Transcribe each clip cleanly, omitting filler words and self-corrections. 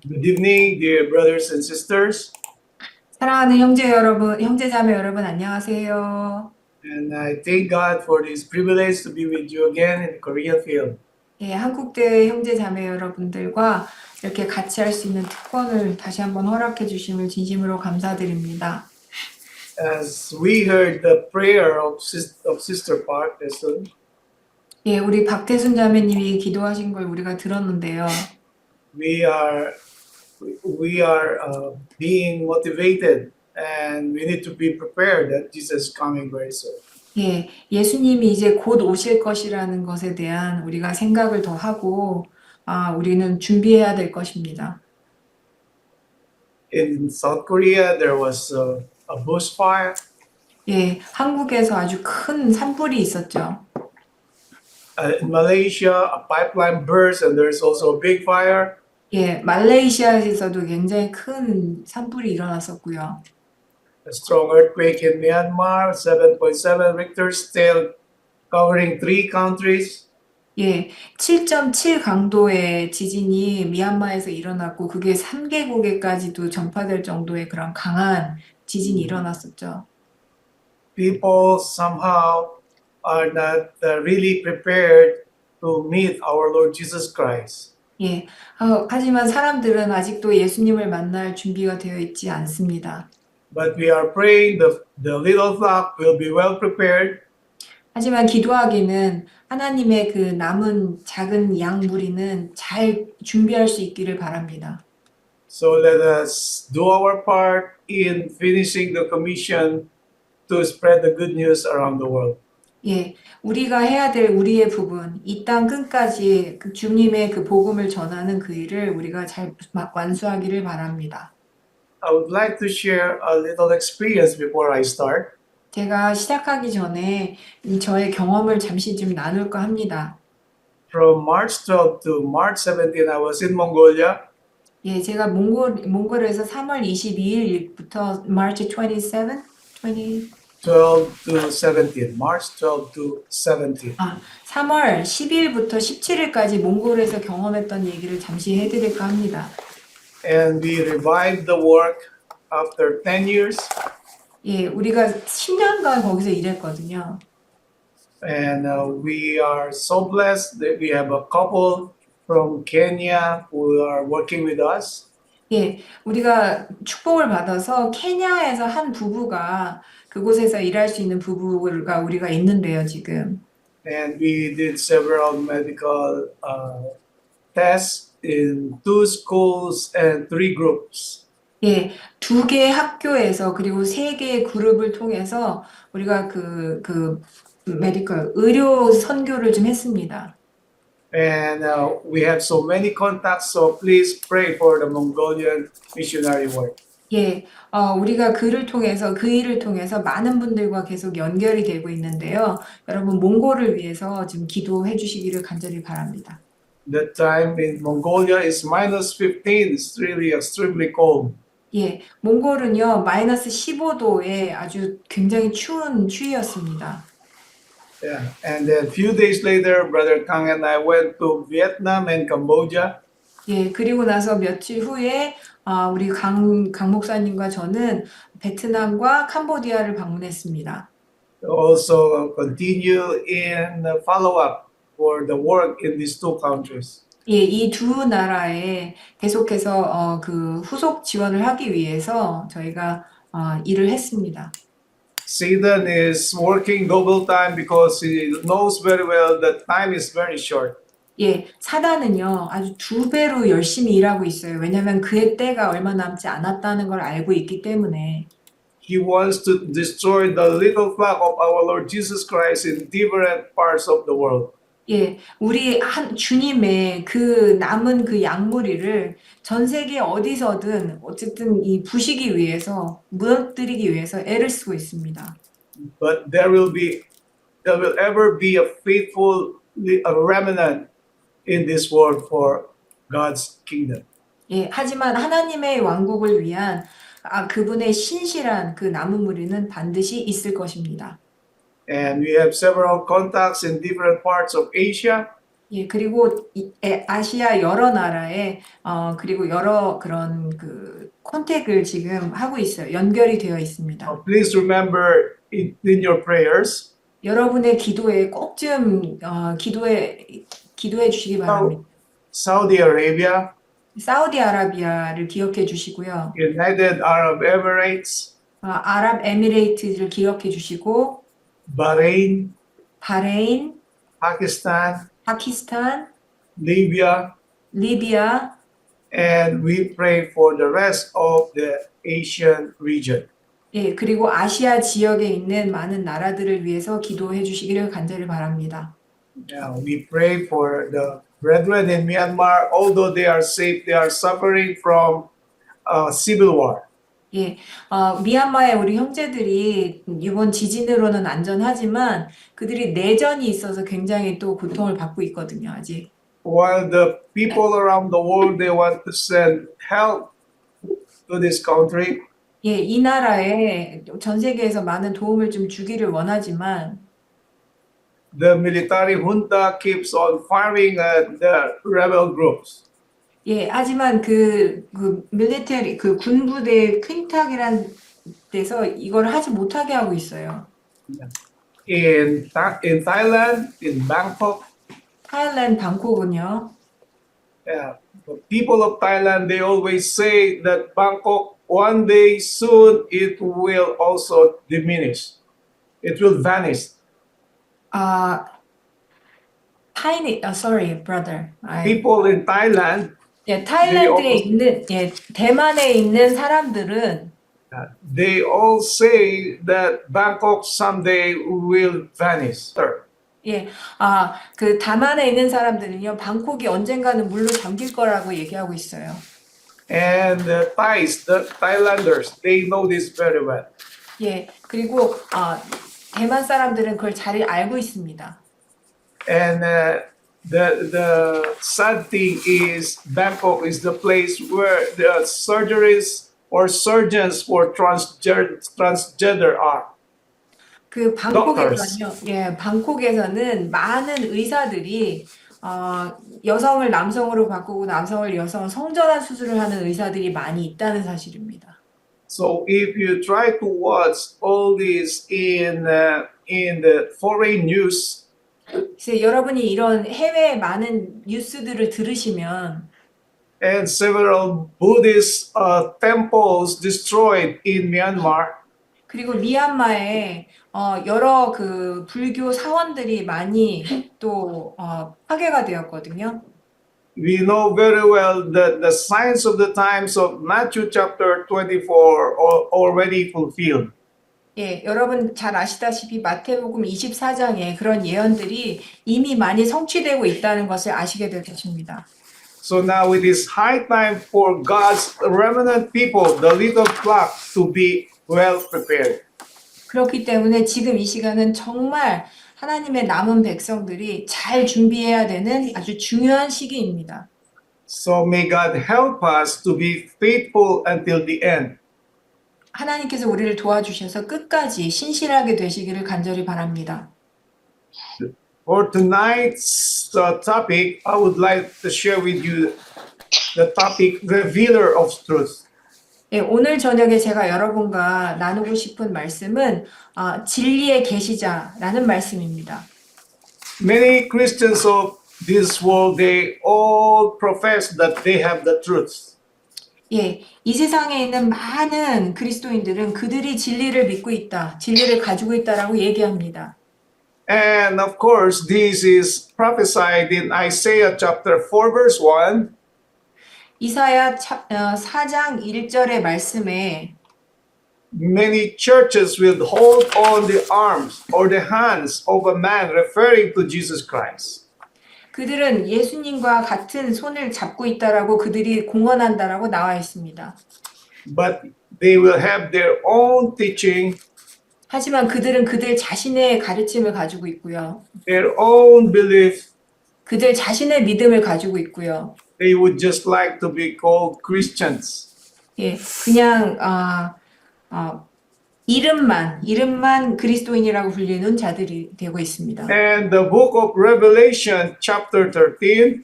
Good evening, dear brothers and sisters, 사랑하는 형제 여러분, 형제자매 여러분, 안녕하세요. and I thank God for this privilege to be with you again in the Korean field. 예, 한국대 형제자매 여러분들과 이렇게 같이 할 수 있는 특권을 다시 한번 허락해 주심을 진심으로 감사드립니다. As we heard the prayer of Sister Park, 예, 우리 박태순 자매님이 기도하신 걸 우리가 들었는데요. we are we are being motivated, and we need to be prepared that Jesus is coming very soon. 예, 예수님이 이제 곧 오실 것이라는 것에 대한 우리가 생각을 더 하고, 우리는 준비해야 될 것입니다. In South Korea, there was a bushfire. 예, 한국에서 아주 큰 산불이 있었죠. In Malaysia, a pipeline burst, and there's also a big fire. 예, 말레이시아에서도 굉장히 큰 산불이 일어났었고요. A strong earthquake in Myanmar, 7.7 Richter scale, covering 3 countries. 예, 7.7 강도의 지진이 미얀마에서 일어났고 그게 3개국에까지도 전파될 정도의 그런 강한 지진이 일어났었죠. People somehow are not really prepared to meet our Lord Jesus Christ. 예, 하지만 사람들은 아직도 예수님을 만날 준비가 되어 있지 않습니다. But we are praying the little flock will be well prepared. 하지만 기도하기는 하나님의 그 남은 작은 양 무리는 잘 준비할 수 있기를 바랍니다. So let us do our part in finishing the commission to spread the good news around the world. 예, 우리가 해야 될 우리의 부분, 이 땅 끝까지 그 주님의 그 복음을 전하는 그 일을 우리가 잘 완수하기를 바랍니다. I would like to share a little experience before I start. 제가 시작하기 전에 저의 경험을 잠시 좀 나눌까 합니다. From March 12 to March 17, I was in Mongolia. 예, 제가 몽골에서 3월 22일부터 March 27, 20, 12 to 17, March 12 to 17. 3월 10일부터 17일까지 몽골에서 경험했던 얘기를 잠시 해드릴까 합니다. And we revived the work after 10 years. 예, 우리가 10년간 거기서 일했거든요. And we are so blessed that we have a couple from Kenya who are working with us. 예, 우리가 축복을 받아서 케냐에서 한 부부가 그곳에서 일할 수 있는 부부가 우리가 있는데요, 지금. And we did several medical tests in 2 schools and 3 groups. 예, 2개의 학교에서 그리고 3개의 그룹을 통해서 우리가 메디컬 의료 선교를 좀 했습니다. And we have so many contacts, so please pray for the Mongolian missionary work. 예, 우리가 그 일을 통해서 많은 분들과 계속 연결이 되고 있는데요. 여러분, 몽골을 위해서 좀 기도해 주시기를 간절히 바랍니다. That time in Mongolia is minus 15. It's really extremely cold. 예, 몽골은요, 마이너스 15도에 아주 굉장히 추운 추위였습니다. Yeah. And then a few days later, Brother Kang and I went to Vietnam and Cambodia. 예, 그리고 나서 며칠 후에 우리 강 목사님과 저는 베트남과 캄보디아를 방문했습니다. Also continue in follow-up for the work in these 2 countries. 예, 이 2 나라에 계속해서 그 후속 지원을 하기 위해서 저희가 일을 했습니다. Satan is working double time because he knows very well that time is very short. 예, 사단은요, 아주 2배로 열심히 일하고 있어요. 왜냐하면 그의 때가 얼마 남지 않았다는 걸 알고 있기 때문에. He wants to destroy the little flock of our Lord Jesus Christ in different parts of the world. 예, 우리 주님의 그 남은 그 양무리를 전 세계 어디서든 어쨌든 이 부시기 위해서, 무너뜨리기 위해서 애를 쓰고 있습니다. But there will ever be a faithful remnant in this world for God's kingdom. 예, 하지만 하나님의 왕국을 위한 그분의 신실한 그 남은 무리는 반드시 있을 것입니다. And we have several contacts in different parts of Asia. 예, 그리고 아시아 여러 나라에 그리고 여러 그런 그 컨택을 지금 하고 있어요. 연결이 되어 있습니다. Please remember in your prayers. 여러분의 기도에 꼭 좀 기도해 주시기 바랍니다. Saudi Arabia, 사우디아라비아를 기억해 주시고요. United Arab Emirates, 아랍에미레이트를 기억해 주시고 Bahrain, 바레인, Pakistan, 파키스탄, Libya, 리비아, and we pray for the rest of the Asian region. 예, 그리고 아시아 지역에 있는 많은 나라들을 위해서 기도해 주시기를 간절히 바랍니다. Now, we pray for the brethren in Myanmar, although they are safe, they are suffering from civil war. 예, 미얀마의 우리 형제들이 이번 지진으로는 안전하지만 그들이 내전이 있어서 굉장히 또 고통을 받고 있거든요, 아직. While the people around the world, they want to send help to this country, 예, 이 나라에 전 세계에서 많은 도움을 좀 주기를 원하지만 the military junta keeps on firing at the rebel groups. 예, 하지만 밀리터리, 그 군부대 퀸탁이란 데서 이걸 하지 못하게 하고 있어요. In Thailand, in Bangkok, 타일랜드 방콕은요. the people of Thailand, they always say that Bangkok, one day soon, it will also diminish. It will vanish. Sorry, brother. People in Thailand, 예, 타일랜드에 also- 있는, 예, 대만에 있는 사람들은 they all say that Bangkok someday will vanish. 예, 그 다만에 있는 사람들은요, 방콕이 언젠가는 물로 잠길 거라고 얘기하고 있어요. And the Thais, the Thailanders, they know this very well. 예, 그리고 대만 사람들은 그걸 잘 알고 있습니다. And the sad thing is Bangkok is the place where the surgeries or surgeons for transgender are. 그 방콕에서는요, 예, 방콕에서는 많은 의사들이 여성을 남성으로 바꾸고 남성을 여성 성전환 수술을 하는 의사들이 많이 있다는 사실입니다. So if you try to watch all this in the foreign news, 그래서 여러분이 이런 해외 많은 뉴스들을 들으시면 and several Buddhist temples destroyed in Myanmar, 그리고 미얀마에 여러 그 불교 사원들이 많이 또 파괴가 되었거든요. we know very well that the signs of the times of Matthew chapter 24 are already fulfilled. 예, 여러분 잘 아시다시피 마태복음 24장에 그런 예언들이 이미 많이 성취되고 있다는 것을 아시게 될 것입니다. So now it is high time for God's remnant people, the little flock, to be well prepared. 그렇기 때문에 지금 이 시간은 정말 하나님의 남은 백성들이 잘 준비해야 되는 아주 중요한 시기입니다. So may God help us to be faithful until the end. 하나님께서 우리를 도와주셔서 끝까지 신실하게 되시기를 간절히 바랍니다. For tonight's topic, I would like to share with you the topic, Revealer of Truth. 예, 오늘 저녁에 제가 여러분과 나누고 싶은 말씀은 진리의 계시자라는 말씀입니다. Many Christians of this world, they all profess that they have the truth. 예, 이 세상에 있는 많은 그리스도인들은 그들이 진리를 믿고 있다, 진리를 가지고 있다라고 얘기합니다. And of course, this is prophesied in Isaiah chapter 4, verse 1. 이사야 4장 1절의 말씀에 Many churches will hold on the arms or the hands of a man, referring to Jesus Christ. 그들은 예수님과 같은 손을 잡고 있다라고 그들이 공언한다라고 나와 있습니다. But they will have their own teaching, 하지만 그들은 그들 자신의 가르침을 가지고 있고요. their own belief. 그들 자신의 믿음을 가지고 있고요. They would just like to be called Christians. 예, 그냥 이름만 그리스도인이라고 불리는 자들이 되고 있습니다. And the book of Revelation, chapter 13,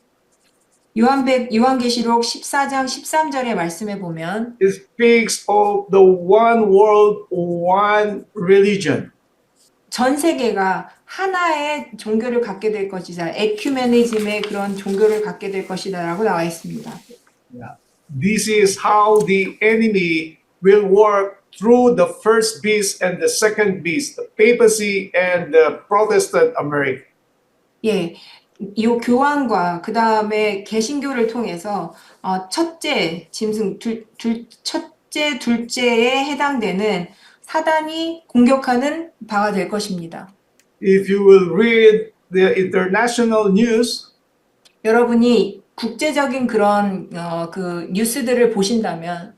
요한계시록 14장 13절의 말씀에 보면 it speaks of the one world, one religion. 전 세계가 하나의 종교를 갖게 될 것이다. 에큐메니즘의 그런 종교를 갖게 될 것이다라고 나와 있습니다. Yeah. This is how the enemy will work through the first beast and the second beast, the papacy and the Protestant America. 예, 이 교황과 그 다음에 개신교를 통해서 첫째 짐승, 첫째, 둘째에 해당되는 사단이 공격하는 바가 될 것입니다. If you will read the international news, 여러분이 국제적인 그런 그 뉴스들을 보신다면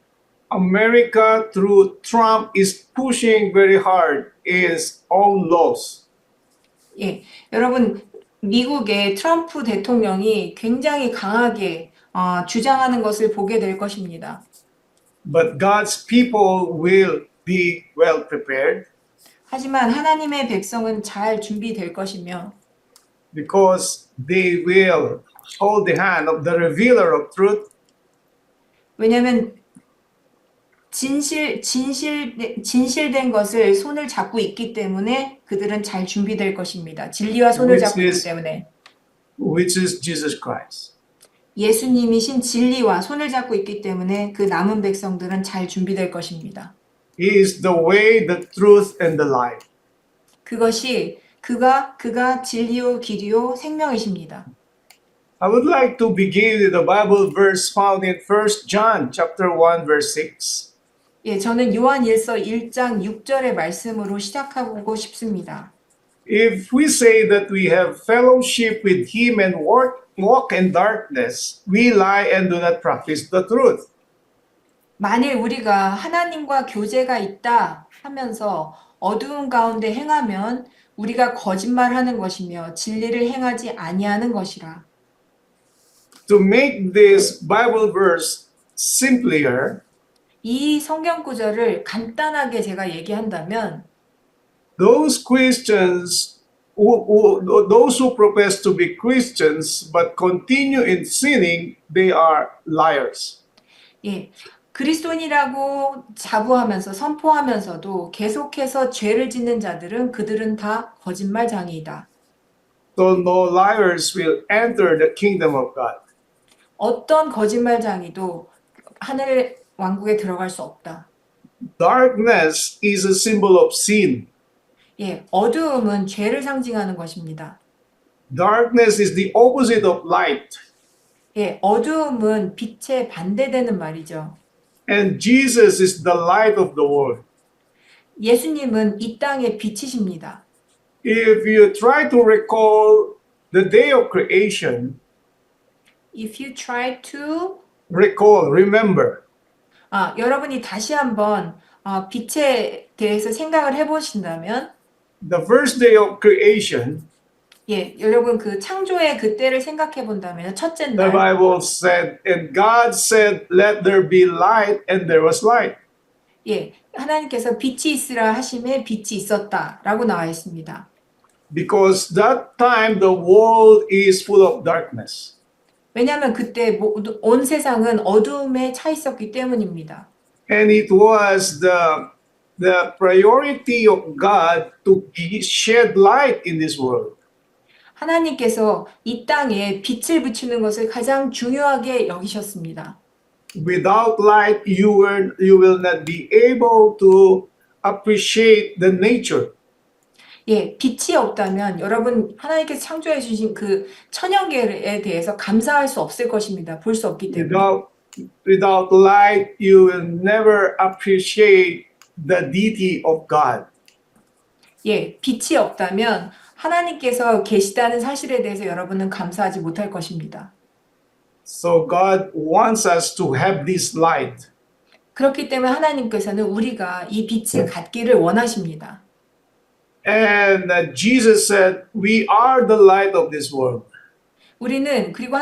America through Trump is pushing very hard its own laws. 예, 여러분 미국의 트럼프 대통령이 굉장히 강하게 주장하는 것을 보게 될 것입니다. But God's people will be well prepared 하지만 하나님의 백성은 잘 준비될 것이며 because they will hold the hand of the revealer of truth. 왜냐하면 진실된 것을 손을 잡고 있기 때문에 그들은 잘 준비될 것입니다. 진리와 손을 잡고 있기 때문에. Which is Jesus Christ. 예수님이신 진리와 손을 잡고 있기 때문에 그 남은 백성들은 잘 준비될 것입니다. He is the way, the truth, and the life. 그것이 그가 진리요 길이요 생명이십니다. I would like to begin with a Bible verse found in 1 John chapter 1 verse 6. 예, 저는 요한일서 1장 6절의 말씀으로 시작하고 싶습니다. If we say that we have fellowship with him and walk in darkness, we lie and do not practice the truth. 만일 우리가 하나님과 교제가 있다 하면서 어두운 가운데 행하면 우리가 거짓말하는 것이며 진리를 행하지 아니하는 것이라. To make this Bible verse simpler, 이 성경 구절을 간단하게 제가 얘기한다면 those Christians, those who profess to be Christians but continue in sinning, they are liars. 예, 그리스도인이라고 자부하면서 선포하면서도 계속해서 죄를 짓는 자들은 그들은 다 거짓말장이다. So no liars will enter the kingdom of God. 어떤 거짓말장이도 하늘 왕국에 들어갈 수 없다. Darkness is a symbol of sin. 예, 어두움은 죄를 상징하는 것입니다. Darkness is the opposite of light. 예, 어두움은 빛에 반대되는 말이죠. And Jesus is the light of the world. 예수님은 이 땅의 빛이십니다. If you try to recall the day of creation, If you try to remember, 여러분이 다시 한번 빛에 대해서 생각을 해보신다면 the first day of creation, 예, 여러분 그 창조의 그때를 생각해 본다면 첫째 the 날 Bible said, and God said, let there be light, and there was light. 예, 하나님께서 빛이 있으라 하심에 빛이 있었다라고 나와 있습니다. Because that time the world is full of darkness. 왜냐하면 그때 온 세상은 어두움에 차 있었기 때문입니다. And it was the priority of God to shed light in this world. 하나님께서 이 땅에 빛을 비추는 것을 가장 중요하게 여기셨습니다. Without light, you will not be able to appreciate the nature. 예, 빛이 없다면 여러분 하나님께서 창조해 주신 그 천연계에 대해서 감사할 수 없을 것입니다. 볼 수 없기 때문에. Without light, you will never appreciate the deity of God. 예, 빛이 없다면 하나님께서 계시다는 사실에 대해서 여러분은 감사하지 못할 것입니다. So God wants us to have this light. 그렇기 때문에 하나님께서는 우리가 이 빛을 갖기를 원하십니다. And Jesus said, we are the light of this world. 그리고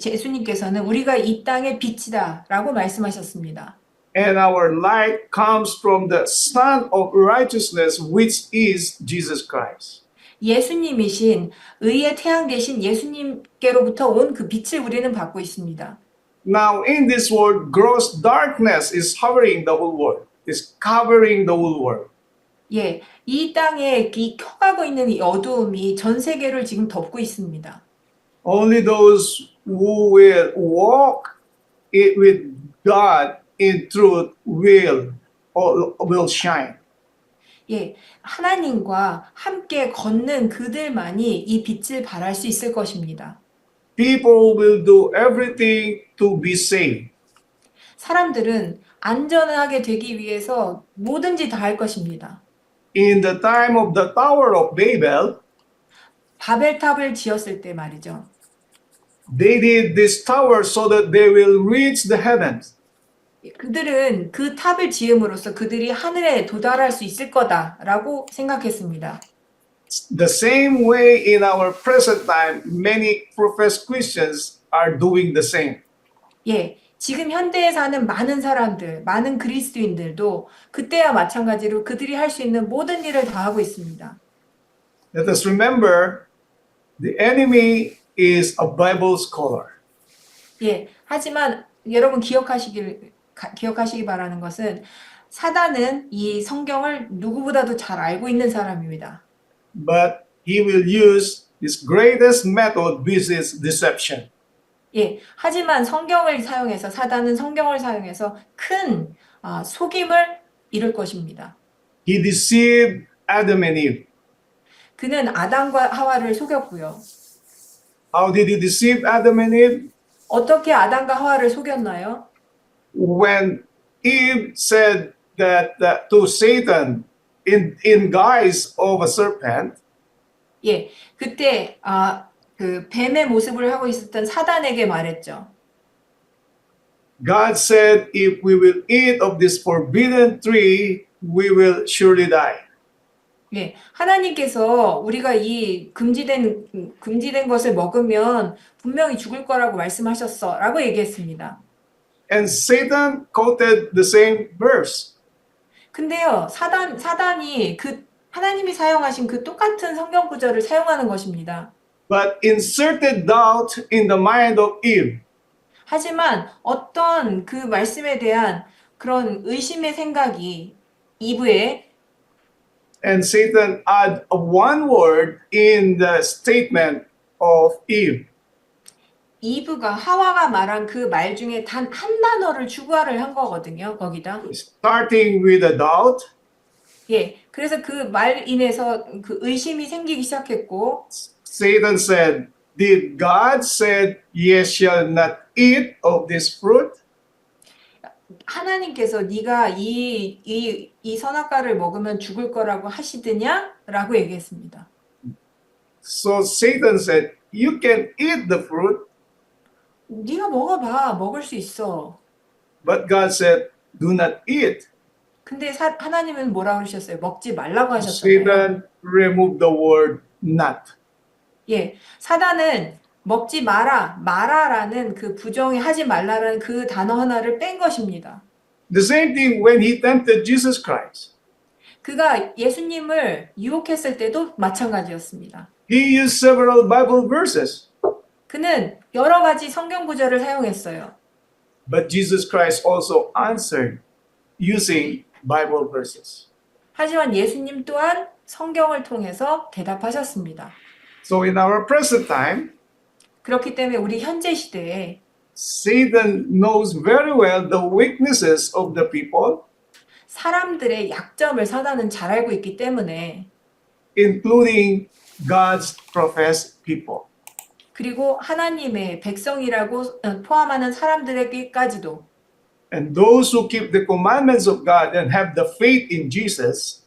예수님께서는 우리가 이 땅의 빛이다라고 말씀하셨습니다. and our light comes from the Son of Righteousness, which is Jesus Christ. 예수님이신 의의 태양 되신 예수님께로부터 온 그 빛을 우리는 받고 있습니다. Now, in this world, gross darkness is hovering the whole world, is covering the whole world. 예, 이 땅에 이 켜가고 있는 이 어두움이 전 세계를 지금 덮고 있습니다. Only those who will walk with God in truth will shine. 예, 하나님과 함께 걷는 그들만이 이 빛을 발할 수 있을 것입니다. People will do everything to be saved. 사람들은 안전하게 되기 위해서 뭐든지 다 할 것입니다. In the time of the Tower of Babel, 바벨탑을 지었을 때 말이죠. they did this tower so that they will reach the heavens. 그들은 그 탑을 지음으로써 그들이 하늘에 도달할 수 있을 거다라고 생각했습니다. The same way in our present time, many professed Christians are doing the same. 예, 지금 현대에 사는 많은 사람들, 많은 그리스도인들도 그때와 마찬가지로 그들이 할 수 있는 모든 일을 다 하고 있습니다. Let us remember, the enemy is a Bible scholar. 예, 하지만 여러분 기억하시기 바라는 것은 사단은 이 성경을 누구보다도 잘 알고 있는 사람입니다. But he will use his greatest method, which is deception. 예, 하지만 사단은 성경을 사용해서 큰 속임을 이룰 것입니다. He deceived Adam and Eve. 그는 아담과 하와를 속였고요. How did he deceive Adam and Eve? 어떻게 아담과 하와를 속였나요? When Eve said that to Satan in guise of a serpent, 예, 그때 그 뱀의 모습을 하고 있었던 사단에게 말했죠. God said, if we will eat of this forbidden tree, we will surely die. 예, 하나님께서 우리가 이 금지된 것을 먹으면 분명히 죽을 거라고 말씀하셨어라고 얘기했습니다. And Satan quoted the same verse. 근데요, 사단이 그 하나님이 사용하신 그 똑같은 성경 구절을 사용하는 것입니다. But inserted doubt in the mind of Eve. 하지만 어떤 그 말씀에 대한 그런 의심의 생각이 이브에 And Satan add one word in the statement of Eve. 이브가 하와가 말한 그 말 중에 단 한 단어를 추가를 한 거거든요. 거기다. Starting with a doubt, 예. 그래서 그 말 인해서 그 의심이 생기기 시작했고 Satan said, did God said, yes, shall not eat of this fruit? 하나님께서 네가 이 선악과를 먹으면 죽을 거라고 하시더냐라고 얘기했습니다. So Satan said, you can eat the fruit, 네가 먹어봐. 먹을 수 있어. but God said, do not eat. 근데 하나님은 뭐라고 하셨어요? 먹지 말라고 하셨잖아요. Satan removed the word not. 예, 사단은 먹지 마라라는 그 부정의 하지 말라라는 그 단어 하나를 뺀 것입니다. The same thing when he tempted Jesus Christ. 그가 예수님을 유혹했을 때도 마찬가지였습니다. He used several Bible verses, 그는 여러 가지 성경 구절을 사용했어요. but Jesus Christ also answered using Bible verses. 하지만 예수님 또한 성경을 통해서 대답하셨습니다. So in our present time, 그렇기 때문에 우리 현재 시대에 Satan knows very well the weaknesses of the people, 사람들의 약점을 사단은 잘 알고 있기 때문에 including God's professed people. 그리고 하나님의 백성이라고 포함하는 사람들에게까지도 And those who keep the commandments of God and have the faith in Jesus,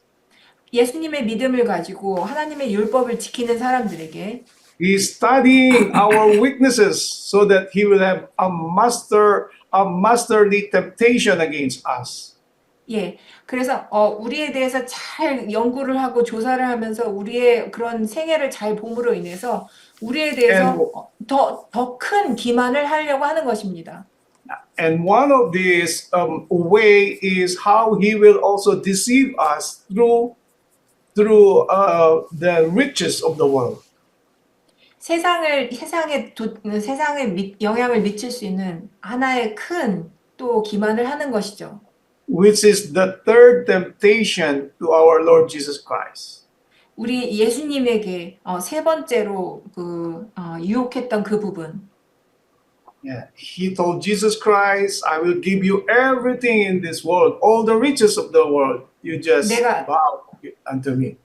예수님의 믿음을 가지고 하나님의 율법을 지키는 사람들에게 He is studying our weaknesses so that He will have a masterly temptation against us. 예, 그래서 우리에 대해서 잘 연구를 하고 조사를 하면서 우리의 그런 생애를 잘 봄으로 인해서 우리에 대해서 더 큰 기만을 하려고 하는 것입니다. And one of these way is how he will also deceive us through the riches of the world. 세상에 영향을 미칠 수 있는 하나의 큰 또 기만을 하는 것이죠. Which is the third temptation to our Lord Jesus Christ. 우리 예수님에게 세 번째로 유혹했던 그 부분. Yeah. He told Jesus Christ, I will give you everything in this world, all the riches of the world. You just 내가 bow unto me.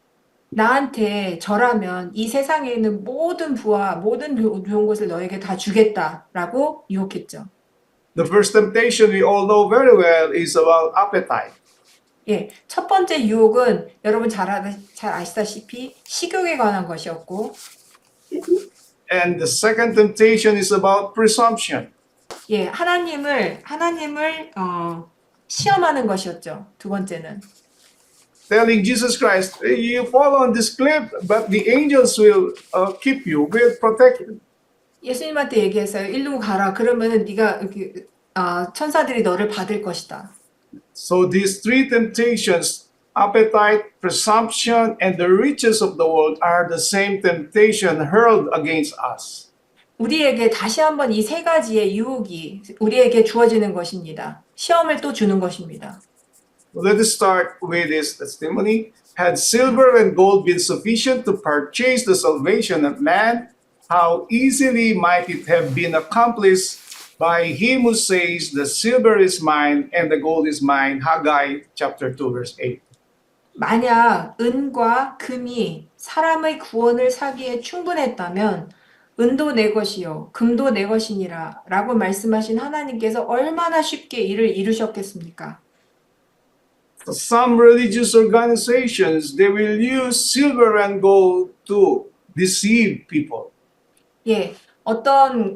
나한테 절하면 이 세상에 있는 모든 부와 모든 좋은 것을 너에게 다 주겠다라고 유혹했죠. The first temptation we all know very well is about appetite. 예, 첫 번째 유혹은 여러분 잘 아시다시피 식욕에 관한 것이었고, And the second temptation is about presumption. 예, 하나님을 시험하는 것이었죠. 두 번째는 Telling Jesus Christ, you fall on this cliff, but the angels will keep you, will protect you. 예수님한테 얘기했어요. 일로 가라. 그러면은 네가 천사들이 너를 받을 것이다. So these three temptations, appetite, presumption, and the riches of the world are the same temptation hurled against us. 우리에게 다시 한번 이 세 가지의 유혹이 우리에게 주어지는 것입니다. 시험을 또 주는 것입니다. Let us start with this testimony. Had silver and gold been sufficient to purchase the salvation of man, how easily might it have been accomplished by him who says, the silver is mine and the gold is mine. Haggai chapter 2 verse 8. 만약 은과 금이 사람의 구원을 사기에 충분했다면 은도 내 것이요 금도 내 것이니라 라고 말씀하신 하나님께서 얼마나 쉽게 이를 이루셨겠습니까? Some religious organizations, they will use silver and gold to deceive people. 예, 어떤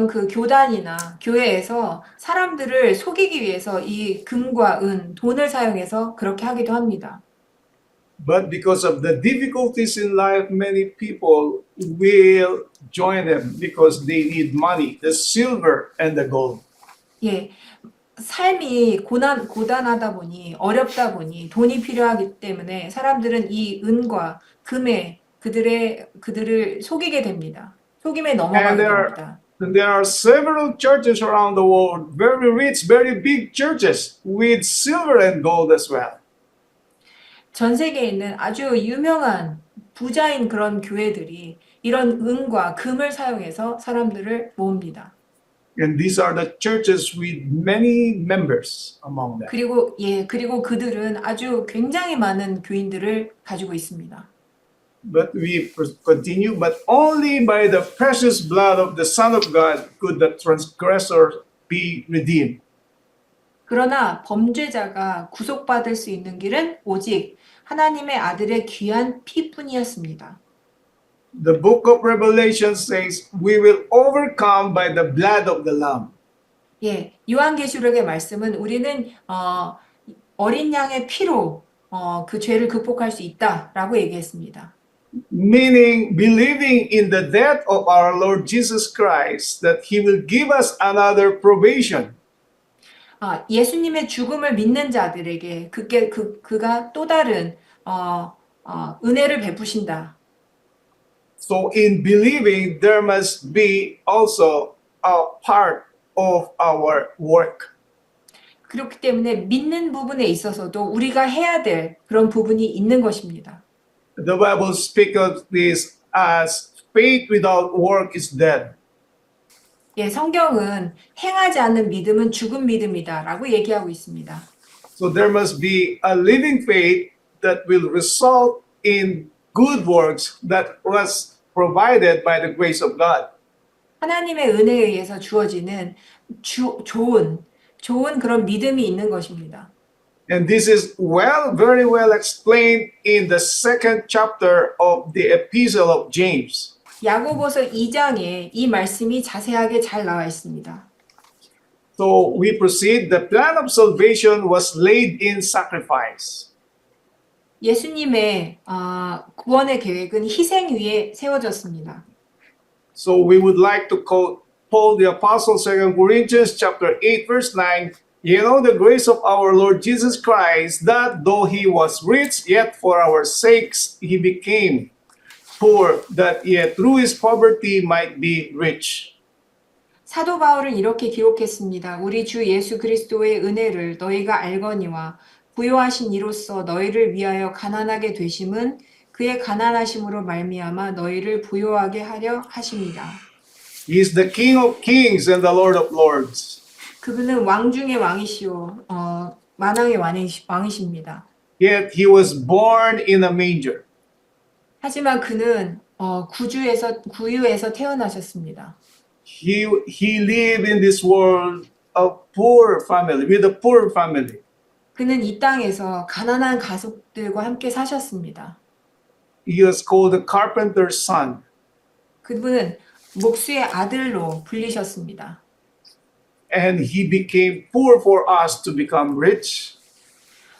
그 교단이나 교회에서 사람들을 속이기 위해서 이 금과 은, 돈을 사용해서 그렇게 하기도 합니다. But because of the difficulties in life, many people will join them because they need money, the silver and the gold. 예, 삶이 고단하다 보니, 어렵다 보니, 돈이 필요하기 때문에 사람들은 이 은과 금에 그들을 속이게 됩니다. 속임에 넘어가게 됩니다. And there are several churches around the world, very rich, very big churches with silver and gold as well. 전 세계에 있는 아주 유명한 부자인 그런 교회들이 이런 은과 금을 사용해서 사람들을 모읍니다. And these are the churches with many members among them. 그리고 그들은 아주 굉장히 많은 교인들을 가지고 있습니다. But we continue, but only by the precious blood of the Son of God could the transgressor be redeemed. 그러나 범죄자가 구속받을 수 있는 길은 오직 하나님의 아들의 귀한 피뿐이었습니다. The book of Revelation says, we will overcome by the blood of the Lamb. 예, 요한계시록의 말씀은 우리는 어린 양의 피로 그 죄를 극복할 수 있다라고 얘기했습니다. Meaning, believing in the death of our Lord Jesus Christ, that He will give us another probation. 예수님의 죽음을 믿는 자들에게 그가 또 다른 은혜를 베푸신다. So in believing, there must be also a part of our work. 그렇기 때문에 믿는 부분에 있어서도 우리가 해야 될 그런 부분이 있는 것입니다. The Bible speaks of this as faith without work is dead. 예, 성경은 행하지 않는 믿음은 죽은 믿음이다라고 얘기하고 있습니다. So there must be a living faith that will result in good works that was provided by the grace of God. 하나님의 은혜에 의해서 주어지는 좋은 그런 믿음이 있는 것입니다. And this is very well explained in the second chapter of the Epistle of James. 야고보서 2장에 이 말씀이 자세하게 잘 나와 있습니다. So we proceed. The plan of salvation was laid in sacrifice. 예수님의 구원의 계획은 희생 위에 세워졌습니다. So we would like to quote Paul the Apostle, 2 Corinthians chapter 8, verse 9, you know the grace of our Lord Jesus Christ, that though he was rich, yet for our sakes he became poor, that yet through his poverty might be rich. 사도 바울은 이렇게 기록했습니다. 우리 주 예수 그리스도의 은혜를 너희가 알거니와 부요하신 이로써 너희를 위하여 가난하게 되심은 그의 가난하심으로 말미암아 너희를 부요하게 하려 하심이라. He is the King of kings and the Lord of lords. 그분은 왕 중의 왕이시오, 만왕의 왕이십니다. Yet he was born in a manger. 하지만 그는 구유에서 태어나셨습니다. He lived in this world of poor family, with a poor family. 그는 이 땅에서 가난한 가족들과 함께 사셨습니다. He was called the carpenter's son. 그분은 목수의 아들로 불리셨습니다. And he became poor for us to become rich.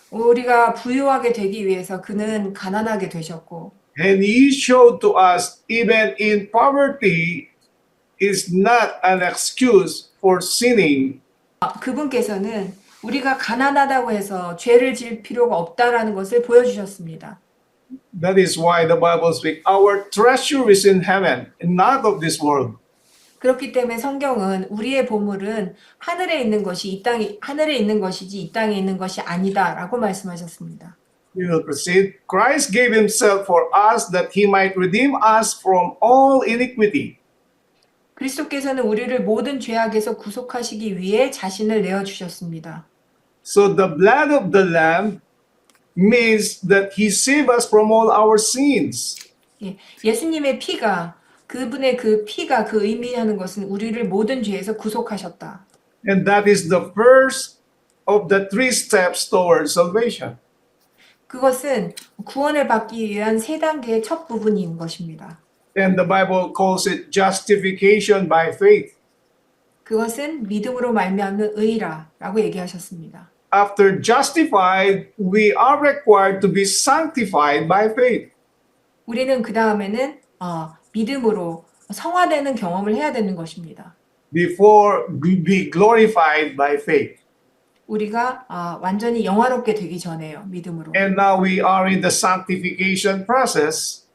우리가 부유하게 되기 위해서 그는 가난하게 되셨고, And he showed to us, even in poverty, is not an excuse for sinning. 그분께서는 우리가 가난하다고 해서 죄를 지을 필요가 없다라는 것을 보여주셨습니다. That is why the Bible speaks, our treasure is in heaven and not of this world. 그렇기 때문에 성경은 우리의 보물은 하늘에 있는 것이 하늘에 있는 것이지 이 땅에 있는 것이 아니다라고 말씀하셨습니다. We will proceed. Christ gave himself for us that he might redeem us from all iniquity. 그리스도께서는 우리를 모든 죄악에서 구속하시기 위해 자신을 내어 주셨습니다. So the blood of the Lamb means that he saved us from all our sins. 예수님의 피가 그분의 그 피가 그 의미하는 것은 우리를 모든 죄에서 구속하셨다. And that is the first of the three steps towards salvation. 그것은 구원을 받기 위한 세 단계의 첫 부분인 것입니다. And the Bible calls it justification by faith. 그것은 믿음으로 말미암는 의라고 얘기하셨습니다. After justified, we are required to be sanctified by faith. 우리는 그 다음에는 믿음으로 성화되는 경험을 해야 되는 것입니다. Before we be glorified by faith. 우리가 완전히 영화롭게 되기 전에요. 믿음으로. And now we are in the sanctification process.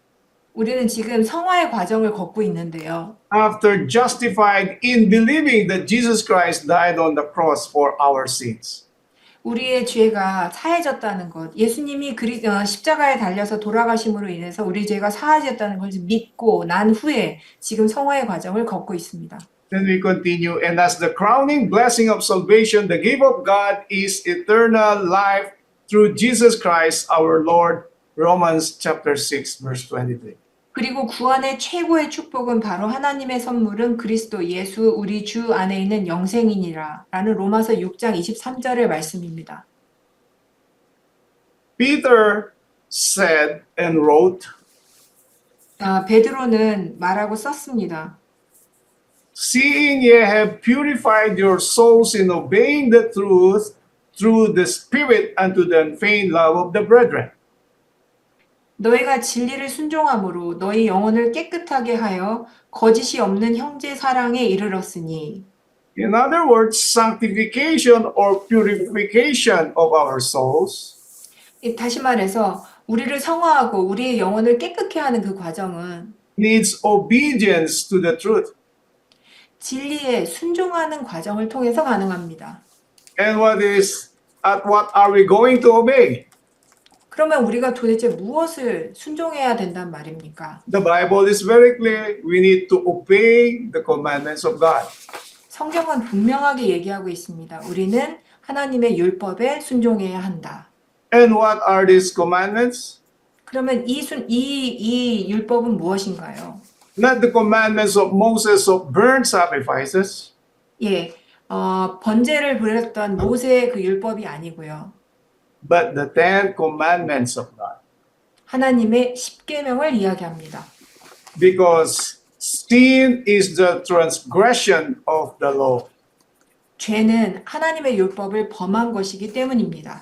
우리는 지금 성화의 과정을 걷고 있는데요. After justified in believing that Jesus Christ died on the cross for our sins. 우리의 죄가 사해졌다는 것, 예수님이 십자가에 달려서 돌아가심으로 인해서 우리 죄가 사해졌다는 것을 믿고 난 후에 지금 성화의 과정을 걷고 있습니다. Then we continue, and as the crowning blessing of salvation, the gift of God is eternal life through Jesus Christ our Lord. Romans chapter 6, verse 23. 그리고 구원의 최고의 축복은 바로 하나님의 선물은 그리스도 예수 우리 주 안에 있는 영생이니라 라는 로마서 6장 23절의 말씀입니다. Peter said and wrote, 베드로는 말하고 썼습니다. Seeing ye have purified your souls in obeying the truth through the Spirit unto the unfeigned love of the brethren. 너희가 진리를 순종함으로 너희 영혼을 깨끗하게 하여 거짓이 없는 형제 사랑에 이르렀으니. In other words, sanctification or purification of our souls 다시 말해서 우리를 성화하고 우리의 영혼을 깨끗게 하는 그 과정은 needs obedience to the truth. 진리에 순종하는 과정을 통해서 가능합니다. And what are we going to obey? 그러면 우리가 도대체 무엇을 순종해야 된단 말입니까? The Bible is very clear. We need to obey the commandments of God. 성경은 분명하게 얘기하고 있습니다. 우리는 하나님의 율법에 순종해야 한다. And what are these commandments? 그러면 이 율법은 무엇인가요? Not the commandments of Moses of burnt sacrifices, 번제를 드렸던 모세의 그 율법이 아니고요. but the 10 commandments of God. 하나님의 십계명을 이야기합니다. Because sin is the transgression of the law. 죄는 하나님의 율법을 범한 것이기 때문입니다.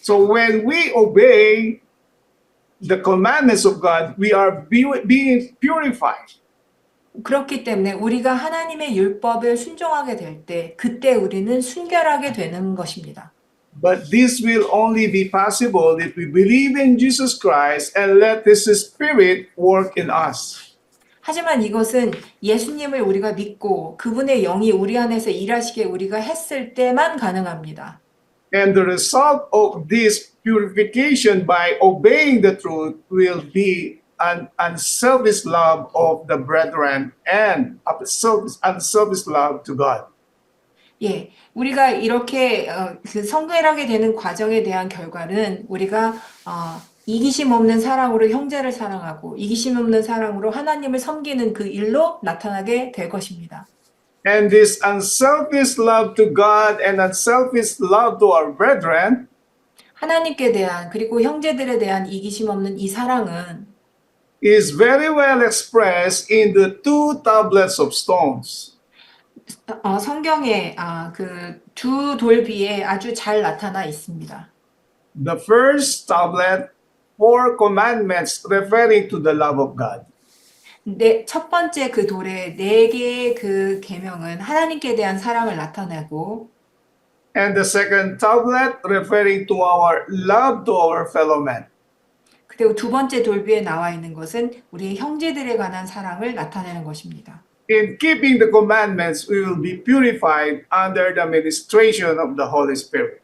So when we obey the commandments of God, we are being purified. 그렇기 때문에 우리가 하나님의 율법을 순종하게 될 때, 그때 우리는 순결하게 되는 것입니다. But this will only be possible if we believe in Jesus Christ and let His Spirit work in us. 하지만 이것은 예수님을 우리가 믿고 그분의 영이 우리 안에서 일하시게 우리가 했을 때만 가능합니다. And the result of this purification by obeying the truth will be an unselfish love of the brethren and a unselfish love to God. 예, 우리가 이렇게 그 성결하게 되는 과정에 대한 결과는 우리가 이기심 없는 사랑으로 형제를 사랑하고 이기심 없는 사랑으로 하나님을 섬기는 그 일로 나타나게 될 것입니다. And this unselfish love to God and unselfish love to our brethren 하나님께 대한 그리고 형제들에 대한 이기심 없는 이 사랑은 is very well expressed in the two tablets of stones. 성경에 그 두 돌비에 아주 잘 나타나 있습니다. The first tablet, four commandments referring to the love of God. 첫 번째 그 돌에 네 개의 그 계명은 하나님께 대한 사랑을 나타내고 And the second tablet referring to our love to our fellow man. 그리고 두 번째 돌비에 나와 있는 것은 우리의 형제들에 관한 사랑을 나타내는 것입니다. In keeping the commandments, we will be purified under the ministration of the Holy Spirit.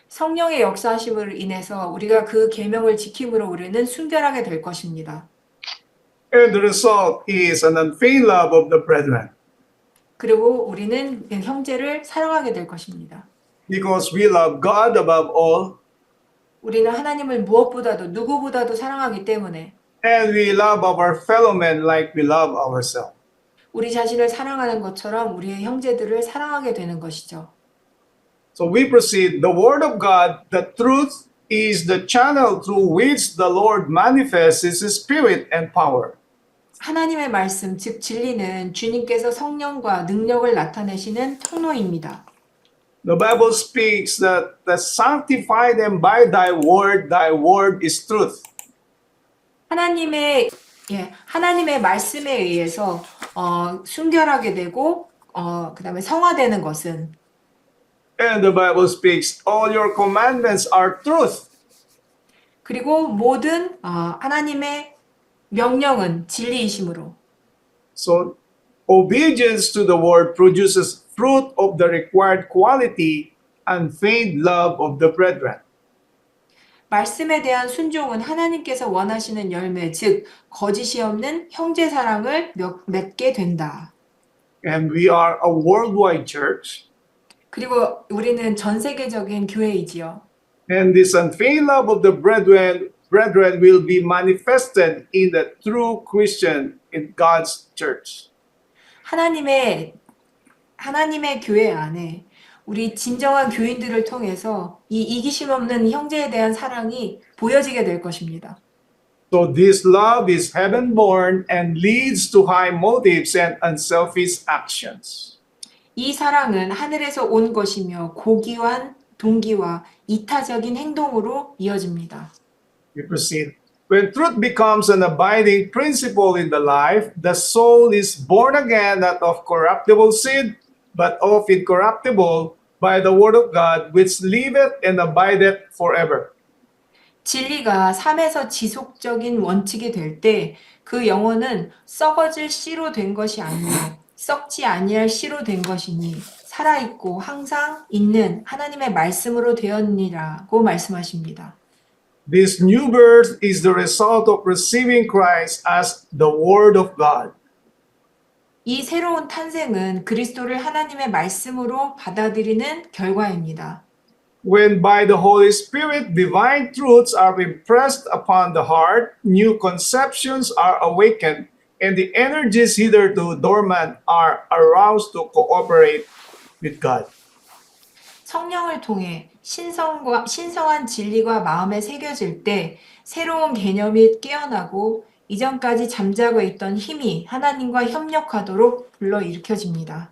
성령의 역사하심으로 인해서 우리가 그 계명을 지킴으로 우리는 순결하게 될 것입니다. And the result is an unfeigned love of the brethren. 그리고 우리는 형제를 사랑하게 될 것입니다. Because we love God above all, 우리는 하나님을 무엇보다도 누구보다도 사랑하기 때문에 and we love our fellow men like we love ourselves. 우리 자신을 사랑하는 것처럼 우리의 형제들을 사랑하게 되는 것이죠. So we proceed. The Word of God, the truth, is the channel through which the Lord manifests His Spirit and power. 하나님의 말씀, 즉 진리는 주님께서 성령과 능력을 나타내시는 통로입니다. The Bible speaks that sanctify them by thy word is truth. 하나님의 말씀에 의해서 순결하게 되고 그다음에 성화되는 것은 And the Bible speaks, all your commandments are truth. 그리고 모든 하나님의 명령은 진리이심으로 So obedience to the word produces fruit of the required quality and feigned love of the brethren. 말씀에 대한 순종은 하나님께서 원하시는 열매, 즉 거짓이 없는 형제 사랑을 맺게 된다. And we are a worldwide church. 그리고 우리는 전 세계적인 교회이지요. And this unfeigned love of the brethren will be manifested in the true Christian in God's church. 하나님의 교회 안에 우리 진정한 교인들을 통해서 이 이기심 없는 형제에 대한 사랑이 보여지게 될 것입니다. So this love is heaven-born and leads to high motives and unselfish actions. 이 사랑은 하늘에서 온 것이며 고귀한 동기와 이타적인 행동으로 이어집니다. We proceed. When truth becomes an abiding principle in the life, the soul is born again not of corruptible seed, but of incorruptible by the word of God, which liveth and abideth forever. 진리가 삶에서 지속적인 원칙이 될 때 그 영혼은 썩어질 씨로 된 것이 아니요 썩지 아니할 씨로 된 것이니 살아있고 항상 있는 하나님의 말씀으로 되었니라고 말씀하십니다. This new birth is the result of receiving Christ as the Word of God. 이 새로운 탄생은 그리스도를 하나님의 말씀으로 받아들이는 결과입니다. When by the Holy Spirit divine truths are impressed upon the heart, new conceptions are awakened, and the energies hitherto dormant are aroused to cooperate with God. 성령을 통해 신성한 진리가 마음에 새겨질 때 새로운 개념이 깨어나고 이전까지 잠자고 있던 힘이 하나님과 협력하도록 불러일으켜집니다.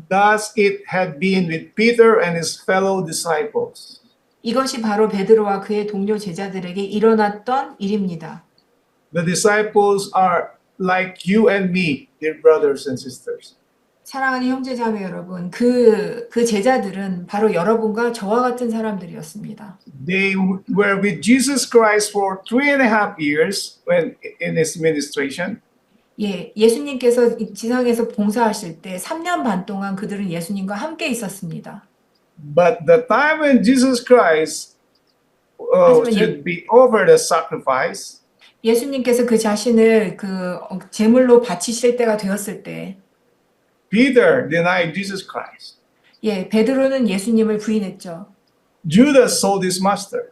Thus it had been with Peter and his fellow disciples. 이것이 바로 베드로와 그의 동료 제자들에게 일어났던 일입니다. The disciples are like you and me, dear brothers and sisters. 사랑하는 형제자매 여러분, 그 제자들은 바로 여러분과 저와 같은 사람들이었습니다. They were with Jesus Christ for 3.5 years when in his ministration. 예, 예수님께서 이 지상에서 봉사하실 때 3년 반 동안 그들은 예수님과 함께 있었습니다. But the time when Jesus Christ 하지만 should be offered as sacrifice, 예수님께서 그 자신을 제물로 바치실 때가 되었을 때, Peter denied Jesus Christ. 예, 베드로는 예수님을 부인했죠. Judas sold his master.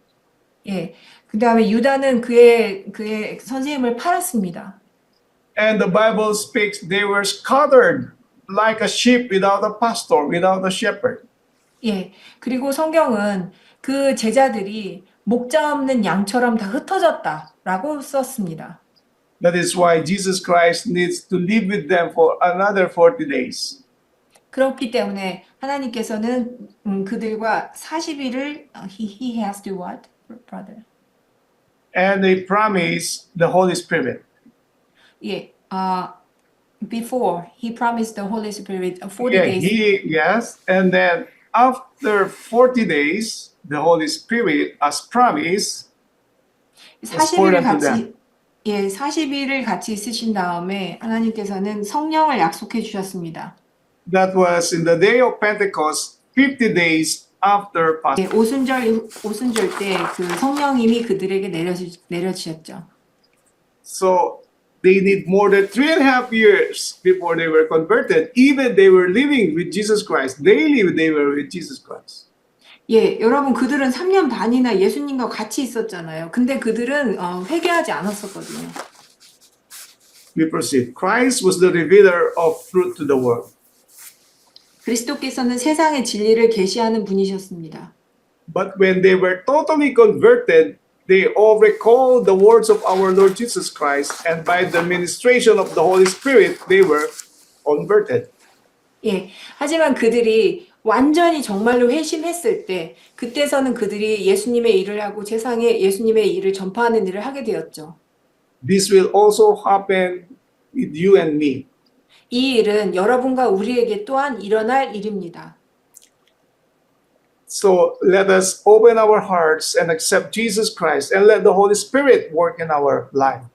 예, 그 다음에 유다는 그의 선생님을 팔았습니다. And the Bible speaks, they were scattered like a sheep without a pastor, without a shepherd. 예, 그리고 성경은 그 제자들이 목자 없는 양처럼 다 흩어졌다라고 썼습니다. That is why Jesus Christ needs to live with them for another 40 days. 그렇기 때문에 하나님께서는 그들과 40일을 he has to what, brother? And they promise the Holy Spirit. 예, before he promised the Holy Spirit 40 Yeah, days. yes. And then after 40 days, the Holy Spirit, as promised, was poured 40일을 unto them. 같이 40일을 같이 있으신 다음에 하나님께서는 성령을 약속해 주셨습니다. That was in the day of Pentecost, 50 days after 예, Passover. 오순절 때 그 성령님이 그들에게 내려주셨죠. So they need more than 3.5 years before they were converted. Even they were living with Jesus Christ. Daily they were with Jesus Christ. 예, 여러분 그들은 3년 반이나 예수님과 같이 있었잖아요. 근데 그들은 회개하지 않았었거든요. We proceed. Christ was the revealer of truth to the world. 그리스도께서는 세상의 진리를 계시하는 분이셨습니다. But when they were totally converted, they all recalled the words of our Lord Jesus Christ, and by the ministration of the Holy Spirit, they were converted. 예, 하지만 그들이 완전히 정말로 회심했을 때, 그때서는 그들이 예수님의 일을 하고 세상에 예수님의 일을 전파하는 일을 하게 되었죠. This will also happen with you and me. 이 일은 여러분과 우리에게 또한 일어날 일입니다. So let us open our hearts and accept Jesus Christ and let the Holy Spirit work in our life.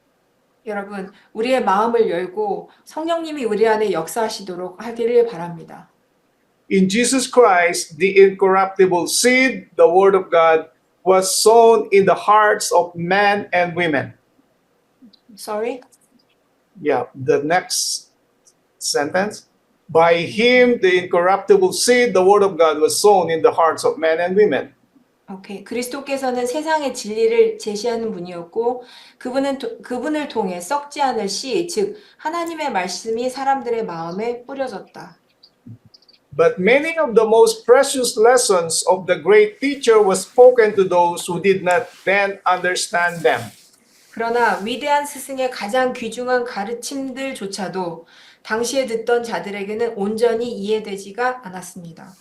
여러분, 우리의 마음을 열고 성령님이 우리 안에 역사하시도록 하기를 바랍니다. In Jesus Christ, the incorruptible seed, the Word of God, was sown in the hearts of men and women. Sorry? Yeah, the next sentence. By him, the incorruptible seed, the Word of God, was sown in the hearts of men and women. 오케이. 그리스도께서는 세상의 진리를 제시하는 분이었고 그분을 통해 썩지 않을 씨, 즉 하나님의 말씀이 사람들의 마음에 뿌려졌다. But many of the most precious lessons of the great teacher was spoken to those who did not then understand them. 그러나 위대한 스승의 가장 귀중한 가르침들조차도 당시에 듣던 자들에게는 온전히 이해되지가 않았습니다.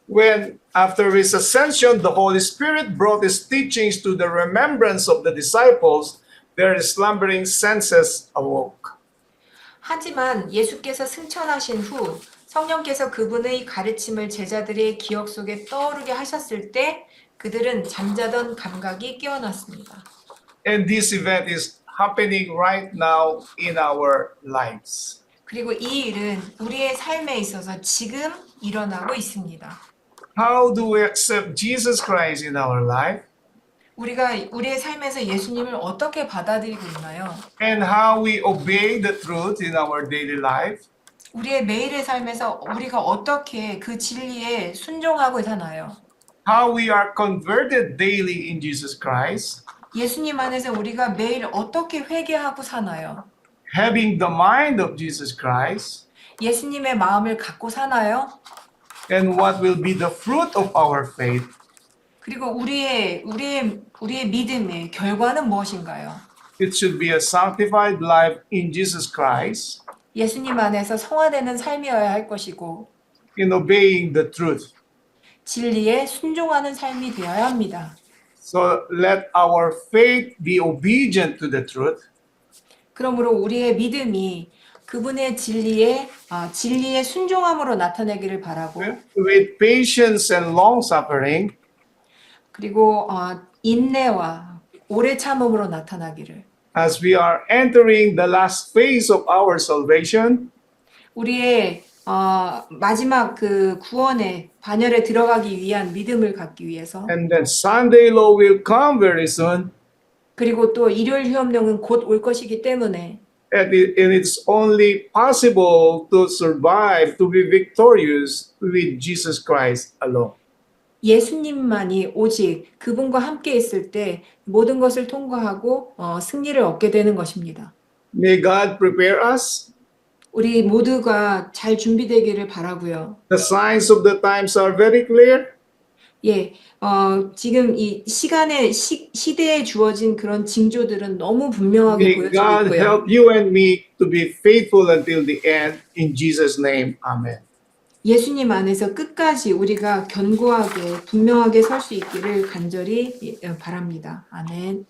When, after his ascension, the Holy Spirit brought his teachings to the remembrance of the disciples, their slumbering senses awoke. 하지만 예수께서 승천하신 후 성령께서 그분의 가르침을 제자들의 기억 속에 떠오르게 하셨을 때 그들은 잠자던 감각이 깨어났습니다. And this event is happening right now in our lives. 그리고 이 일은 우리의 삶에 있어서 지금 일어나고 있습니다. How do we accept Jesus Christ in our life? 우리가 우리의 삶에서 예수님을 어떻게 받아들이고 있나요? And how we obey the truth in our daily life? 우리의 매일의 삶에서 우리가 어떻게 그 진리에 순종하고 사나요? How we are converted daily in Jesus Christ? 예수님 안에서 우리가 매일 어떻게 회개하고 사나요? Having the mind of Jesus Christ? 예수님의 마음을 갖고 사나요? And what will be the fruit of our faith? 그리고 우리의 믿음의 결과는 무엇인가요? It should be a sanctified life in Jesus Christ, 예수님 안에서 성화되는 삶이어야 할 것이고 in obeying the truth. 진리에 순종하는 삶이 되어야 합니다. So let our faith be obedient to the truth. 그러므로 우리의 믿음이 그분의 진리에 순종함으로 나타내기를 바라고, with patience and long suffering, 그리고 인내와 오래 참음으로 나타나기를. as we are entering the last phase of our salvation, 우리의 마지막 그 구원의 반열에 들어가기 위한 믿음을 갖기 위해서, and then Sunday law will come very soon, 그리고 또 일요일 휴업령은 곧 올 것이기 때문에 and it's only possible to survive, to be victorious with Jesus Christ alone. 예수님만이 오직 그분과 함께 있을 때 모든 것을 통과하고 승리를 얻게 되는 것입니다. May God prepare us. 우리 모두가 잘 준비되기를 바라고요. The signs of the times are very clear. 예, 지금 이 시대에 주어진 그런 징조들은 너무 분명하게 May 보여지고 God 있고요. help you and me to be faithful until the end. In Jesus' name, amen. 예수님 안에서 끝까지 우리가 견고하게 분명하게 설 수 있기를 간절히 바랍니다. 아멘.